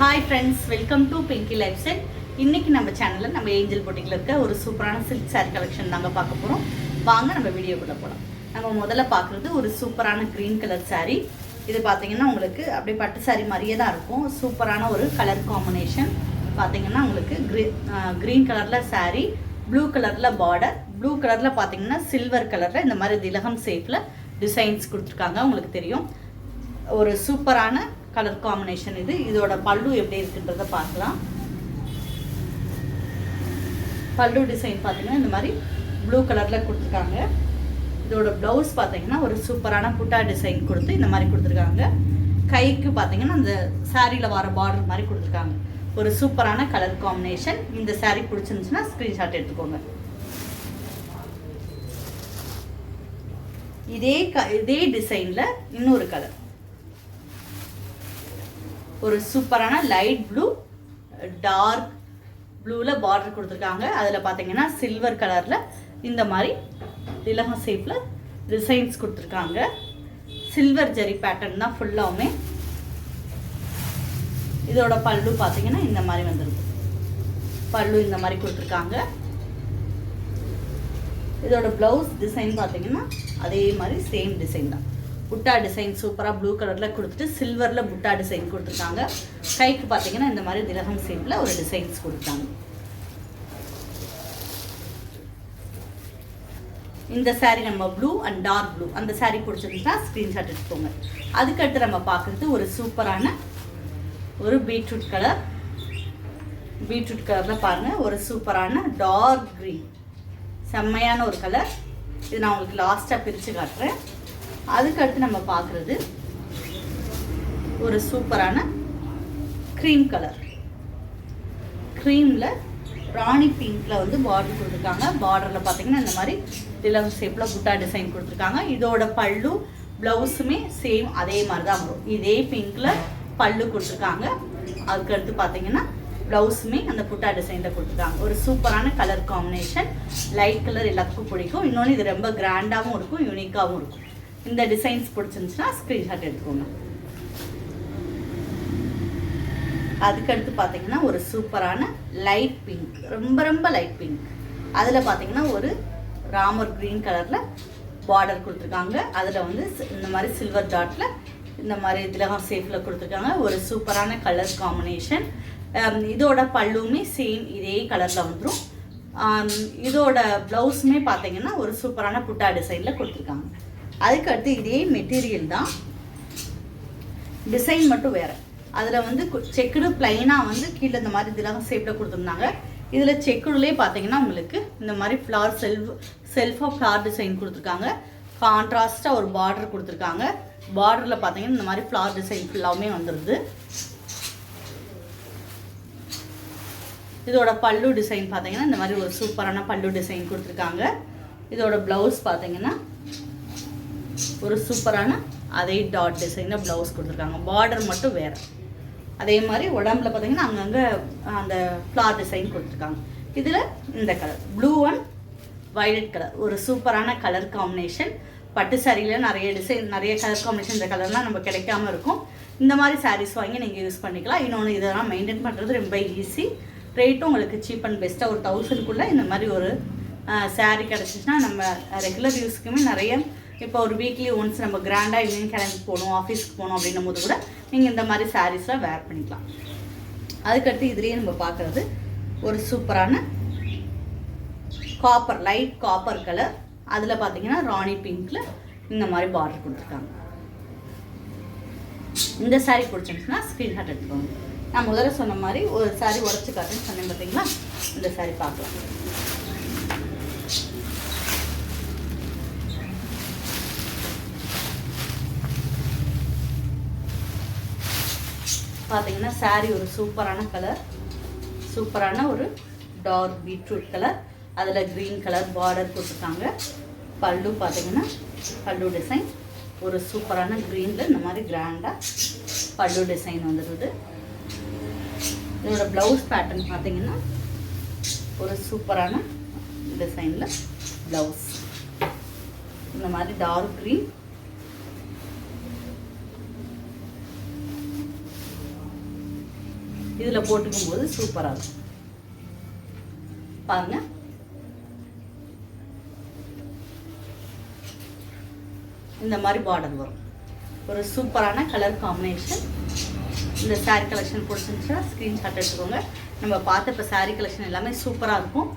Hi friends, welcome to Pinki life style. இன்றைக்கி நம்ம சேனலில் நம்ம ஏஞ்சல் பொட்டிக்கில் இருக்க ஒரு சூப்பரான சில்க் சாரீ கலெக்ஷன் தாங்க பார்க்க போகிறோம். வாங்க நம்ம வீடியோக்குள்ளே போகலாம். நம்ம முதல்ல பார்க்குறது ஒரு சூப்பரான க்ரீன் கலர் சாரீ. இது பார்த்தீங்கன்னா உங்களுக்கு அப்படியே பட்டு சாரீ மாதிரியே தான் இருக்கும். சூப்பரான ஒரு கலர் காம்பினேஷன். பார்த்தீங்கன்னா உங்களுக்கு க்ரீன் கலரில் சாரீ, ப்ளூ கலரில் பார்டர், ப்ளூ கலரில் பார்த்தீங்கன்னா சில்வர் கலரில் இந்த மாதிரி திலகம் ஷேப்பில் டிசைன்ஸ் கொடுத்துருக்காங்க. உங்களுக்கு தெரியும், ஒரு சூப்பரான கலர் காம்பினேஷன் இது. இதோட பல்லு எப்படி இருக்குன்றத பார்க்கலாம். பல்லு டிசைன் பார்த்தீங்கன்னா இந்த மாதிரி ப்ளூ கலரில் கொடுத்துருக்காங்க. இதோட ப்ளவுஸ் பார்த்தீங்கன்னா ஒரு சூப்பரான புட்டா டிசைன் கொடுத்து இந்த மாதிரி கொடுத்துருக்காங்க. கைக்கு பார்த்தீங்கன்னா அந்த சாரியில் வர பார்டர் மாதிரி கொடுத்துருக்காங்க. ஒரு சூப்பரான கலர் காம்பினேஷன். இந்த சாரீ பிடிச்சிருந்துச்சுன்னா ஸ்க்ரீன்ஷாட் எடுத்துக்கோங்க. இதே டிசைனில் இன்னொரு கலர், ஒரு சூப்பரான லைட் ப்ளூ, டார்க் ப்ளூவில் பார்டர் கொடுத்துருக்காங்க. அதில் பார்த்தீங்கன்னா சில்வர் கலரில் இந்த மாதிரி திலகம் ஷேப்பில் டிசைன்ஸ் கொடுத்துருக்காங்க. சில்வர் ஜெரி பேட்டர்ன் தான் ஃபுல்லாகவுமே. இதோட பல்லு பார்த்தீங்கன்னா இந்த மாதிரி வந்துருக்கு. பல்லு இந்த மாதிரி கொடுத்துருக்காங்க. இதோட ப்ளவுஸ் டிசைன் பார்த்தீங்கன்னா அதே மாதிரி சேம் டிசைன் தான். புட்டா டிசைன் சூப்பராக ப்ளூ கலரில் கொடுத்துட்டு சில்வரில் புட்டா டிசைன் கொடுத்துருக்காங்க. கைக்கு பார்த்தீங்கன்னா இந்த மாதிரி திலகம் ஷேப்பில் ஒரு டிசைன்ஸ் கொடுத்தாங்க. இந்த சாரீ நம்ம ப்ளூ அண்ட் டார்க் ப்ளூ, அந்த சாரீ பிடிச்சிருந்துச்சுன்னா ஸ்க்ரீன்ஷாட் எடுத்துக்கோங்க. அதுக்கடுத்து நம்ம பார்க்குறது ஒரு சூப்பரான ஒரு பீட்ரூட் கலர். பீட்ரூட் கலரில் பாருங்கள், ஒரு சூப்பரான டார்க் க்ரீன், செம்மையான ஒரு கலர். இது நான் உங்களுக்கு லாஸ்ட்டாக பிரித்து காட்டுறேன். அதுக்கடுத்து நம்ம பார்க்குறது ஒரு சூப்பரான க்ரீம் கலர். க்ரீமில் ராணி பிங்க்கில் வந்து பார்டர் கொடுத்துருக்காங்க. பார்டரில் பார்த்தீங்கன்னா இந்த மாதிரி திலகம் ஷேப்பில் புட்டா டிசைன் கொடுத்துருக்காங்க. இதோட பல்லு ப்ளவுஸுமே சேம் அதே மாதிரி தான் வரும். இதே பிங்க்கில் பல்லு கொடுத்துருக்காங்க. அதுக்கடுத்து பார்த்தீங்கன்னா ப்ளவுஸுமே அந்த புட்டா டிசைனில் கொடுத்துருக்காங்க. ஒரு சூப்பரான கலர் காம்பினேஷன். லைட் கலர் எல்லாத்துக்கும் பிடிக்கும். இன்னொன்று இது ரொம்ப கிராண்டாகவும் இருக்கும், யூனிக்காகவும் இருக்கும். இந்த டிசைன்ஸ் பிடிச்சிருந்துச்சுன்னா ஸ்க்ரீன்ஷாட் எடுத்துக்கோங்க. அதுக்கடுத்து பார்த்தீங்கன்னா ஒரு சூப்பரான லைட் பிங்க், ரொம்ப ரொம்ப லைட் பிங்க். அதில் பார்த்தீங்கன்னா ஒரு ராமர் க்ரீன் கலரில் பார்டர் கொடுத்துருக்காங்க. அதில் வந்து இந்த மாதிரி சில்வர் டாட்டில் இந்த மாதிரி திலகம் ஷேப்பில் கொடுத்துருக்காங்க. ஒரு சூப்பரான கலர் காம்பினேஷன். இதோட பல்லுமே சேம் இதே கலரில் வந்துடும். இதோட ப்ளவுஸுமே பார்த்தீங்கன்னா ஒரு சூப்பரான புட்டா டிசைனில் கொடுத்துருக்காங்க. அதுக்கடுத்து இதே மெட்டீரியல் தான், டிசைன் மட்டும் வேறு. அதில் வந்து செக்குடு பிளைனாக வந்து கீழே இந்த மாதிரி திலகம் ஷேப்பில் கொடுத்துருந்தாங்க. இதில் செக்குடுலேயே பார்த்தீங்கன்னா உங்களுக்கு இந்த மாதிரி ஃப்ளவர் செல்ஃபாக ஃப்ளவர் டிசைன் கொடுத்துருக்காங்க. கான்ட்ராஸ்ட்டாக ஒரு பார்டர் கொடுத்துருக்காங்க. பார்டரில் பார்த்தீங்கன்னா இந்த மாதிரி ஃப்ளவர் டிசைன் ஃபுல்லாகவுமே வந்துடுது. இதோட பல்லு டிசைன் பார்த்தீங்கன்னா இந்த மாதிரி ஒரு சூப்பரான பல்லு டிசைன் கொடுத்துருக்காங்க. இதோட ப்ளவுஸ் பார்த்தீங்கன்னா ஒரு சூப்பரான அதே டாட் டிசைனில் ப்ளவுஸ் கொடுத்துருக்காங்க. பார்டர் மட்டும் வேறு. அதே மாதிரி உடம்புல பார்த்தீங்கன்னா அங்கங்கே அந்த ஃப்ளார் டிசைன் கொடுத்துருக்காங்க. இதில் இந்த colour blue and violet colour, ஒரு சூப்பரான கலர் காம்பினேஷன். பட்டு சாரியில் நிறைய கலர் காம்பினேஷன் இந்த கலர்லாம் நம்ம கிடைக்காம இருக்கும். இந்த மாதிரி சாரீஸ் வாங்கி நீங்கள் யூஸ் பண்ணிக்கலாம். இன்னொன்று இதெல்லாம் மெயின்டைன் பண்ணுறது ரொம்ப ஈஸி. ரேட்டும் உங்களுக்கு சீப் அண்ட் பெஸ்ட்டாக ஒரு 1000க்குள்ளே இந்த மாதிரி ஒரு சாரீ கிடச்சிச்சின்னா நம்ம ரெகுலர் யூஸ்க்குமே நிறைய, இப்போ ஒரு வீக்லி ஒன்ஸ் நம்ம கிராண்டாக ஈவினிங் கிளம்பி போகணும், ஆஃபீஸ்க்கு போகணும் அப்படின்னும் போது கூட நீங்கள் இந்த மாதிரி சாரீஸ்லாம் வேர் பண்ணிக்கலாம். அதுக்கடுத்து இதுலேயே நம்ம பார்க்குறது ஒரு சூப்பரான காப்பர், லைட் காப்பர் கலர். அதில் பார்த்தீங்கன்னா ராணி பிங்க்கில் இந்த மாதிரி பார்டர் கொடுத்துருக்காங்க. இந்த சாரீ பிடிச்சிருந்துச்சுன்னா ஸ்க்ரீன்ஷாட் எடுத்துக்கோங்க. நான் முதல்ல சொன்ன மாதிரி ஒரு சாரீ உடச்சி காட்டுன்னு சொன்னேன் பார்த்தீங்களா, இந்த சாரீ பார்க்கலாம். பார்த்தீங்கன்னா சாரீ ஒரு சூப்பரான கலர், சூப்பரான ஒரு டார்க் பீட்ரூட் கலர். அதில் க்ரீன் கலர் பார்டர் கொடுத்துருக்காங்க. பல்லு பார்த்தீங்கன்னா பல்லு டிசைன் ஒரு சூப்பரான க்ரீனில் இந்த மாதிரி கிராண்டாக பல்லு டிசைன் வந்துடுது. இதோட ப்ளவுஸ் பேட்டர்ன் பார்த்தீங்கன்னா ஒரு சூப்பரான டிசைனில் ப்ளவுஸ் இந்த மாதிரி டார்க் க்ரீன், இதில் போட்டுக்கும் போது சூப்பராக இருக்கும் பாருங்க. இந்த மாதிரி பார்டர் வரும். ஒரு சூப்பரான கலர் காம்பினேஷன். இந்த சாரீ கலெக்ஷன் பிடிச்சிருந்துச்சுன்னா ஸ்க்ரீன்ஷாட் எடுத்துக்கோங்க. நம்ம பார்த்த இப்போ சாரீ கலெக்ஷன் எல்லாமே சூப்பராக இருக்கும்.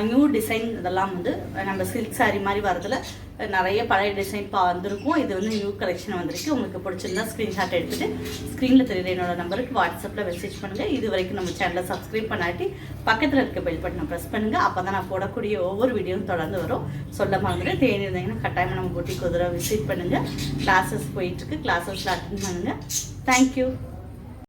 நியூ டிசைன் இதெல்லாம் வந்து நம்ம சில்க் சாரீ மாதிரி வரதுல நிறைய பழைய டிசைன் வந்திருக்கும். இது வந்து நியூ கலெக்ஷன் வந்திருக்கு. உங்களுக்கு பிடிச்சிருந்தா ஸ்க்ரீன்ஷாட் எடுத்துகிட்டு ஸ்க்ரீனில் தெரியுற என்னோட நம்பருக்கு வாட்ஸ்அப்பில் மெசேஜ் பண்ணுங்கள். இது வரைக்கும் நம்ம சேனலை சப்ஸ்கிரைப் பண்ணாட்டி பக்கத்தில் இருக்க பெல் பட்டனை ப்ரெஸ் பண்ணுங்கள். அப்போ தான் நான் போடக்கூடிய ஒவ்வொரு வீடியோவும் தொடர்ந்து வரும். சொல்ல மாதிரி தேடி இருந்தீங்கன்னா கட்டாயமாக நம்ம பொட்டிக்கு ஒரு தடவை விசிட் பண்ணுங்கள். கிளாஸஸ் போயிட்டுருக்கு. கிளாஸஸில் அட்டென்ட் பண்ணுங்கள். தேங்க்யூ.